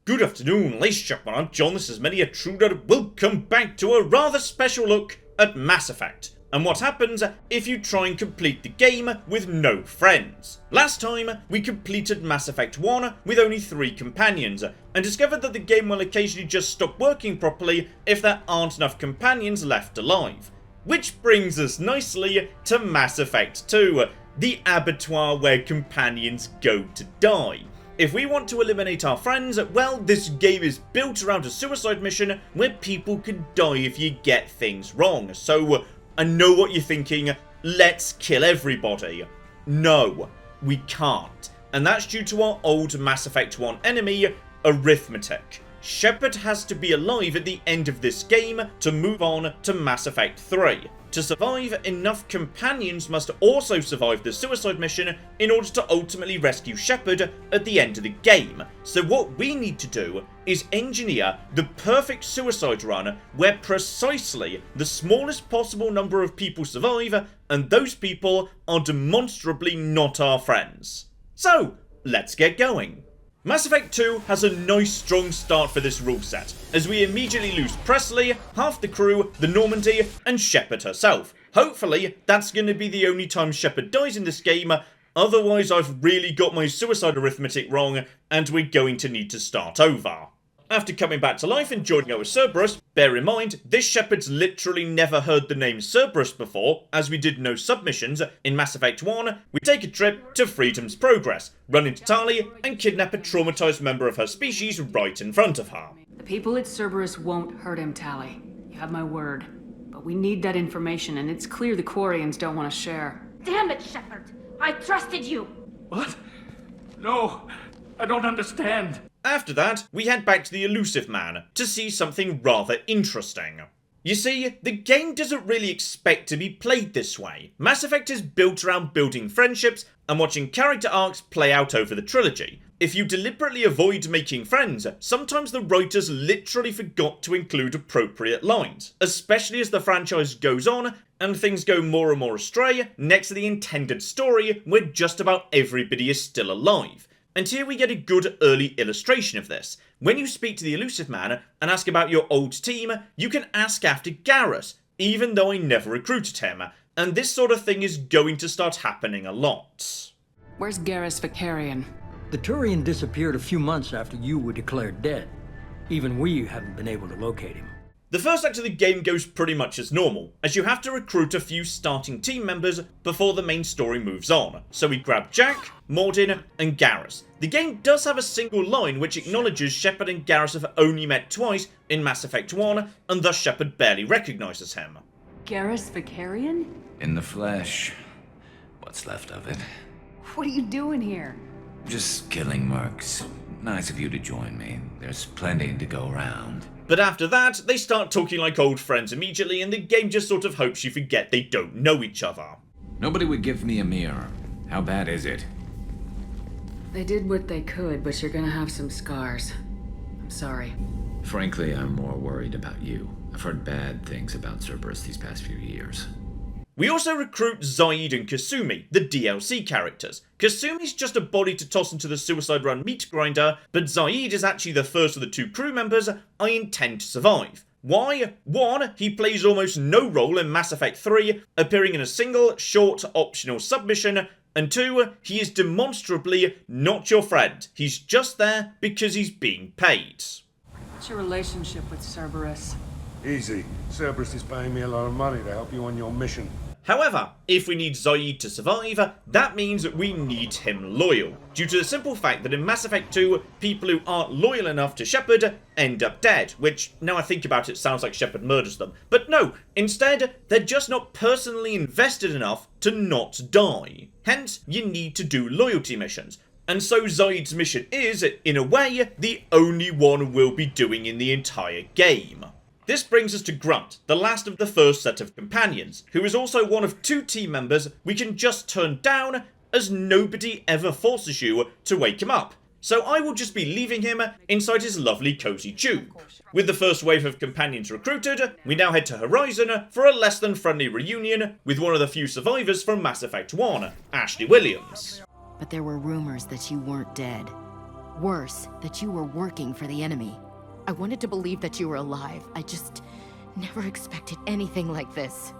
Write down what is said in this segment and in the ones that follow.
Good afternoon, ladies and gentlemen, I'm John, this is Many a Truder. Welcome back to a rather special look at Mass Effect, and what happens if you try and complete the game with no friends. Last time, we completed Mass Effect 1 with only 3 companions, and discovered that the game will occasionally just stop working properly if there aren't enough companions left alive. Which brings us nicely to Mass Effect 2, the abattoir where companions go to die. If we want to eliminate our friends, well, this game is built around a suicide mission where people can die if you get things wrong. So, I know what you're thinking, let's kill everybody. No, we can't. And that's due to our old Mass Effect 1 enemy, arithmetic. Shepard has to be alive at the end of this game to move on to Mass Effect 3. To survive, enough companions must also survive the suicide mission in order to ultimately rescue Shepard at the end of the game. So what we need to do is engineer the perfect suicide run where precisely the smallest possible number of people survive, and those people are demonstrably not our friends. So, let's get going. Mass Effect 2 has a nice strong start for this rule set, as we immediately lose Presley, half the crew, the Normandy, and Shepard herself. Hopefully, that's going to be the only time Shepard dies in this game, otherwise I've really got my suicide arithmetic wrong, and we're going to need to start over. After coming back to life and joining up with Cerberus, bear in mind, this Shepard's literally never heard the name Cerberus before, as we did no submissions. In Mass Effect 1, we take a trip to Freedom's Progress, run into Tali, and kidnap a traumatized member of her species right in front of her. The people at Cerberus won't hurt him, Tali. You have my word. But we need that information, and it's clear the Quarians don't want to share. Damn it, Shepard! I trusted you! What? No, I don't understand. After that, we head back to the Elusive Man to see something rather interesting. You see, the game doesn't really expect to be played this way. Mass Effect is built around building friendships and watching character arcs play out over the trilogy. If you deliberately avoid making friends, sometimes the writers literally forgot to include appropriate lines, especially as the franchise goes on and things go more and more astray next to the intended story where just about everybody is still alive. And here we get a good early illustration of this. When you speak to the Elusive Man and ask about your old team, you can ask after Garrus, even though I never recruited him. And this sort of thing is going to start happening a lot. Where's Garrus Vakarian? The Turian disappeared a few months after you were declared dead. Even we haven't been able to locate him. The first act of the game goes pretty much as normal, as you have to recruit a few starting team members before the main story moves on. So we grab Jack, Mordin, and Garrus. The game does have a single line which acknowledges Shepard and Garrus have only met twice in Mass Effect 1, and thus Shepard barely recognises him. Garrus Vakarian? In the flesh. What's left of it. What are you doing here? Just killing mercs. Nice of you to join me. There's plenty to go around. But after that, they start talking like old friends immediately, and the game just sort of hopes you forget they don't know each other. Nobody would give me a mirror. How bad is it? They did what they could, but you're gonna have some scars. I'm sorry. Frankly, I'm more worried about you. I've heard bad things about Cerberus these past few years. We also recruit Zaid and Kasumi, the DLC characters. Kasumi's just a body to toss into the Suicide Run meat grinder, but Zaid is actually the first of the 2 crew members I intend to survive. Why? 1, he plays almost no role in Mass Effect 3, appearing in a single, short, optional submission, and 2, he is demonstrably not your friend. He's just there because he's being paid. What's your relationship with Cerberus? Easy. Cerberus is paying me a lot of money to help you on your mission. However, if we need Zaid to survive, that means we need him loyal, due to the simple fact that in Mass Effect 2, people who aren't loyal enough to Shepard end up dead, which, now I think about it, sounds like Shepard murders them. But no, instead, they're just not personally invested enough to not die. Hence, you need to do loyalty missions. And so Zaid's mission is, in a way, the only one we'll be doing in the entire game. This brings us to Grunt, the last of the first set of companions, who is also one of 2 team members we can just turn down, as nobody ever forces you to wake him up. So I will just be leaving him inside his lovely cozy tube. With the first wave of companions recruited, we now head to Horizon for a less than friendly reunion with one of the few survivors from Mass Effect 1, Ashley Williams. But there were rumors that you weren't dead. Worse, that you were working for the enemy. I wanted to believe that you were alive. I just never expected anything like this.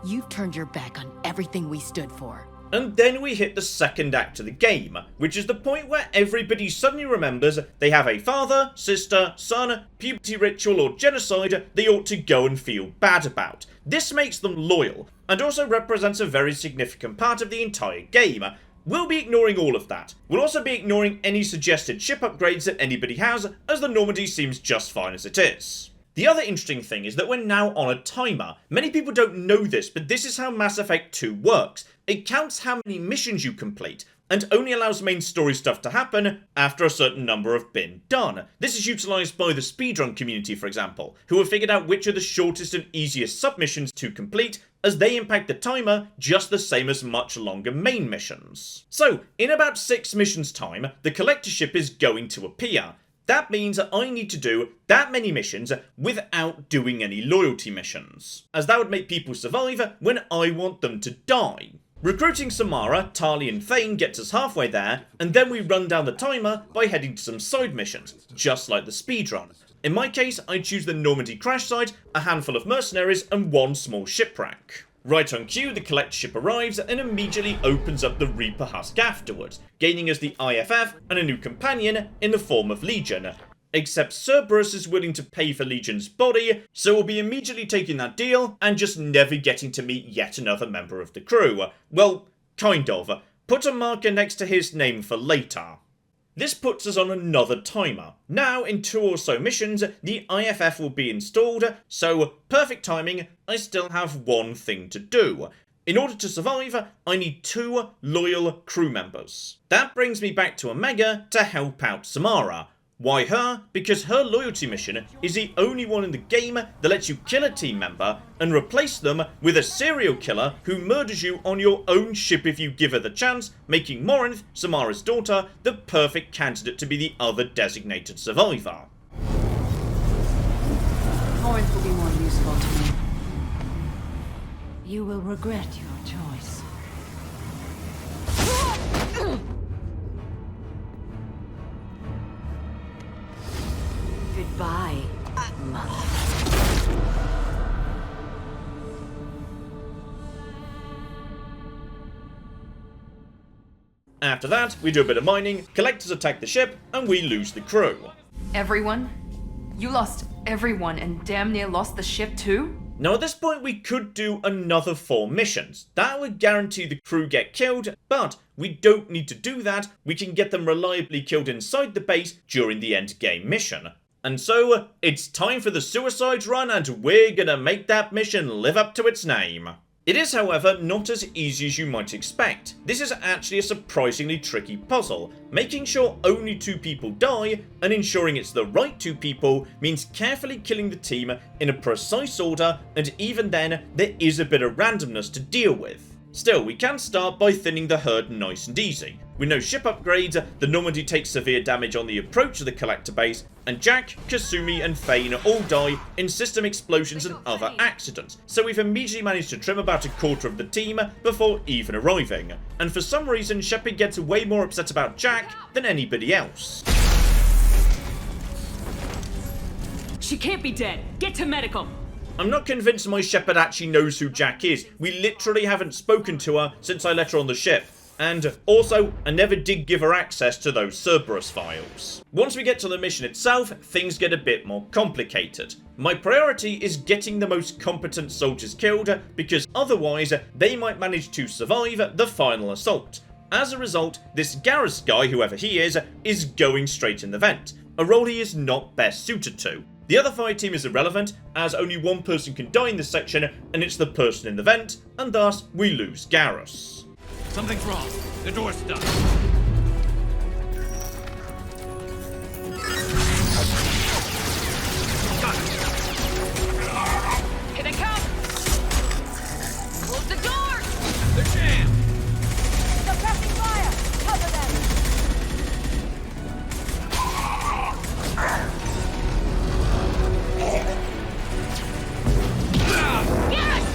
You've turned your back on everything we stood for. And then we hit the second act of the game, which is the point where everybody suddenly remembers they have a father, sister, son, puberty ritual or genocide they ought to go and feel bad about. This makes them loyal, and also represents a very significant part of the entire game. We'll be ignoring all of that. We'll also be ignoring any suggested ship upgrades that anybody has, as the Normandy seems just fine as it is. The other interesting thing is that we're now on a timer. Many people don't know this, but this is how Mass Effect 2 works. It counts how many missions you complete, and only allows main story stuff to happen after a certain number have been done. This is utilised by the speedrun community, for example, who have figured out which are the shortest and easiest submissions to complete, as they impact the timer just the same as much longer main missions. So, in about 6 missions time, the collector ship is going to appear. That means that I need to do that many missions without doing any loyalty missions, as that would make people survive when I want them to die. Recruiting Samara, Tali and Thane gets us halfway there, and then we run down the timer by heading to some side missions, just like the speedrun. In my case, I choose the Normandy crash site, a handful of mercenaries, and 1 small shipwreck. Right on cue, the collector ship arrives and immediately opens up the Reaper husk afterwards, gaining us the IFF and a new companion in the form of Legion. Except Cerberus is willing to pay for Legion's body, so we'll be immediately taking that deal and just never getting to meet yet another member of the crew. Well, kind of. Put a marker next to his name for later. This puts us on another timer. Now, in 2 or so missions, the IFF will be installed, so perfect timing, I still have 1 thing to do. In order to survive, I need 2 loyal crew members. That brings me back to Omega to help out Samara. Why her? Because her loyalty mission is the only one in the game that lets you kill a team member and replace them with a serial killer who murders you on your own ship if you give her the chance, making Morinth, Samara's daughter, the perfect candidate to be the other designated survivor. Morinth will be more useful to me. You will regret your choice. Goodbye, mother. After that, we do a bit of mining, collectors attack the ship, and we lose the crew. Everyone? You lost everyone and damn near lost the ship too? Now at this point we could do another 4 missions. That would guarantee the crew get killed, but we don't need to do that, we can get them reliably killed inside the base during the end game mission. And so, it's time for the suicide run and we're gonna make that mission live up to its name. It is, however, not as easy as you might expect. This is actually a surprisingly tricky puzzle. Making sure only 2 people die, and ensuring it's the right 2 people, means carefully killing the team in a precise order, and even then, there is a bit of randomness to deal with. Still, we can start by thinning the herd nice and easy. With no ship upgrades, the Normandy takes severe damage on the approach to the collector base, and Jack, Kasumi and Thane all die in system explosions and other accidents, so we've immediately managed to trim about a quarter of the team before even arriving. And for some reason, Shepard gets way more upset about Jack than anybody else. She can't be dead. Get to medical. I'm not convinced my Shepard actually knows who Jack is. We literally haven't spoken to her since I let her on the ship. And also, I never did give her access to those Cerberus files. Once we get to the mission itself, things get a bit more complicated. My priority is getting the most competent soldiers killed, because otherwise they might manage to survive the final assault. As a result, this Garrus guy, whoever he is going straight in the vent, a role he is not best suited to. The other fire team is irrelevant, as only 1 person can die in this section, and it's the person in the vent, and thus we lose Garrus. Something's wrong. The door's stuck. Here they come! Close the door! They're jammed! Suppressing fire! Cover them! Yes!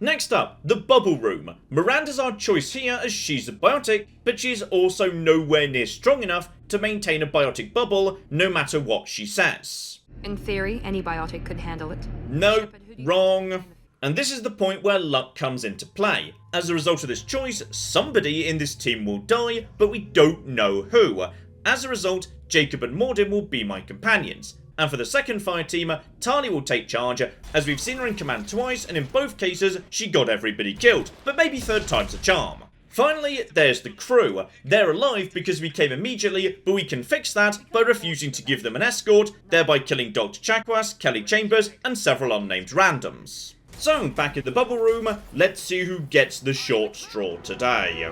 Next up, the bubble room. Miranda's our choice here as she's a biotic, but she's also nowhere near strong enough to maintain a biotic bubble no matter what she says. In theory, any biotic could handle it. No, wrong. And this is the point where luck comes into play. As a result of this choice, somebody in this team will die, but we don't know who. As a result, Jacob and Mordin will be my companions. And for the second fire team, Tali will take charge, as we've seen her in command twice, and in both cases, she got everybody killed, but maybe third time's a charm. Finally, there's the crew. They're alive because we came immediately, but we can fix that by refusing to give them an escort, thereby killing Dr. Chakwas, Kelly Chambers, and several unnamed randoms. So, back in the bubble room, let's see who gets the short straw today.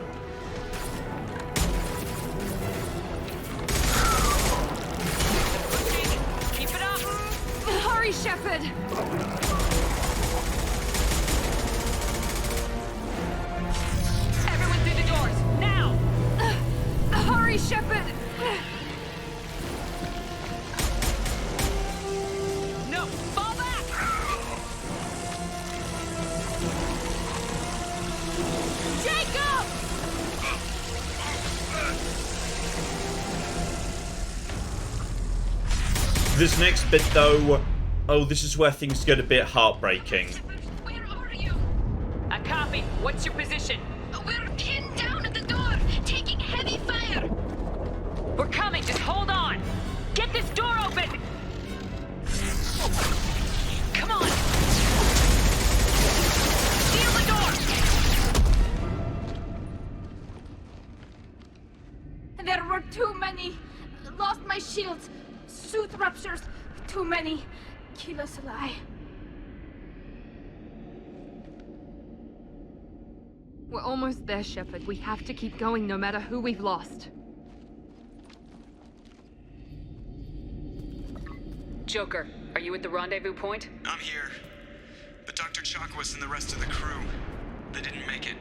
Hurry, Shepard! Everyone through the doors, now! Hurry, Shepard! No, fall back! Jacob! This next bit though, oh, this is where things get a bit heartbreaking. Where are you? A copy. What's your position? We're pinned down at the door, taking heavy fire. We're coming. Just hold on. Get this door open. Come on. Seal the door. There were too many. Lost my shields. Suit ruptures. Too many. Kill us alive. We're almost there, Shepard. We have to keep going no matter who we've lost. Joker, are you at the rendezvous point? I'm here. But Dr. Chakwas and the rest of the crew, they didn't make it.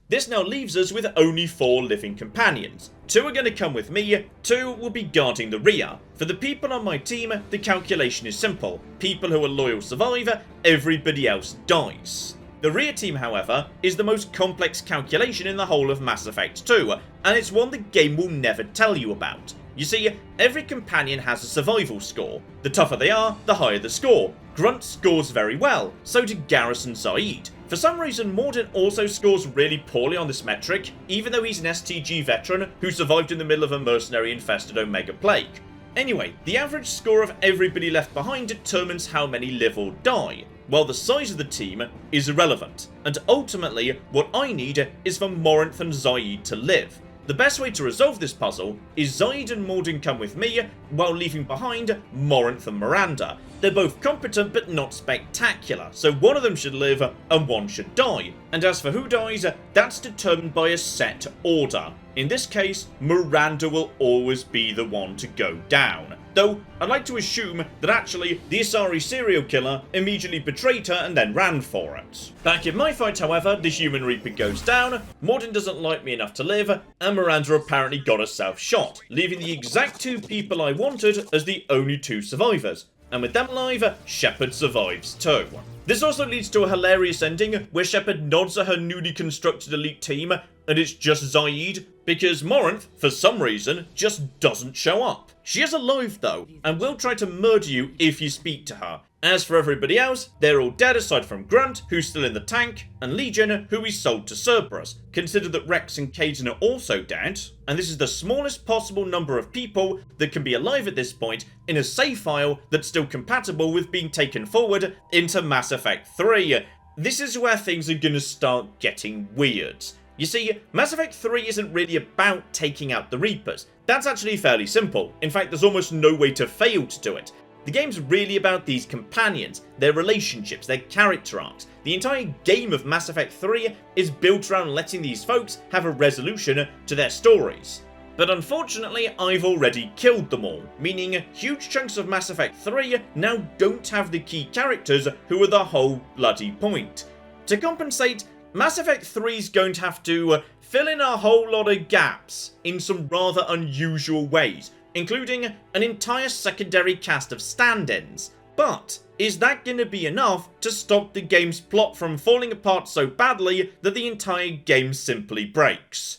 This now leaves us with only 4 living companions. 2 are going to come with me, 2 will be guarding the rear. For the people on my team, the calculation is simple. People who are loyal survive, everybody else dies. The rear team, however, is the most complex calculation in the whole of Mass Effect 2, and it's one the game will never tell you about. You see, every companion has a survival score. The tougher they are, the higher the score. Grunt scores very well, so do Garrus and Zaid. For some reason, Mordin also scores really poorly on this metric, even though he's an STG veteran who survived in the middle of a mercenary-infested Omega Plague. Anyway, the average score of everybody left behind determines how many live or die, while the size of the team is irrelevant, and ultimately, what I need is for Morinth and Zaid to live. The best way to resolve this puzzle is Zaid and Mordin come with me, while leaving behind Morinth and Miranda. They're both competent but not spectacular, so one of them should live and one should die. And as for who dies, that's determined by a set order. In this case, Miranda will always be the one to go down. Though, I'd like to assume that actually the Asari serial killer immediately betrayed her and then ran for it. Back in my fight, however, the Human Reaper goes down, Mordin doesn't like me enough to live, and Miranda apparently got herself shot, leaving the exact 2 people I wanted as the only 2 survivors. And with them alive, Shepard survives too. This also leads to a hilarious ending where Shepard nods at her newly constructed elite team, and it's just Zaid, because Morinth, for some reason, just doesn't show up. She is alive though, and will try to murder you if you speak to her. As for everybody else, they're all dead aside from Grunt, who's still in the tank, and Legion, who we sold to Cerberus. Consider that Rex and Kaidan are also dead, and this is the smallest possible number of people that can be alive at this point in a save file that's still compatible with being taken forward into Mass Effect 3. This is where things are gonna start getting weird. You see, Mass Effect 3 isn't really about taking out the Reapers. That's actually fairly simple. In fact, there's almost no way to fail to do it. The game's really about these companions, their relationships, their character arcs. The entire game of Mass Effect 3 is built around letting these folks have a resolution to their stories. But unfortunately, I've already killed them all, meaning huge chunks of Mass Effect 3 now don't have the key characters who are the whole bloody point. To compensate, Mass Effect 3 is going to have to fill in a whole lot of gaps in some rather unusual ways, including an entire secondary cast of stand-ins. But is that going to be enough to stop the game's plot from falling apart so badly that the entire game simply breaks?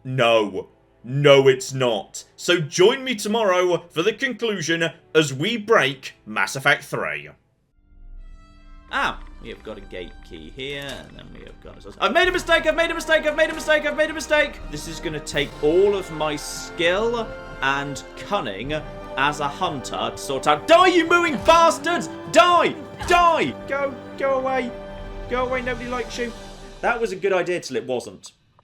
No. No, it's not. So join me tomorrow for the conclusion as we break Mass Effect 3. Ah, we have got a gate key here, and then we have got... I've made a mistake, I've made a mistake, I've made a mistake, I've made a mistake! This is going to take all of my skill and cunning as a hunter to sort out... Die, you mooing bastards! Die! Die! Go away. Go away, nobody likes you. That was a good idea till it wasn't.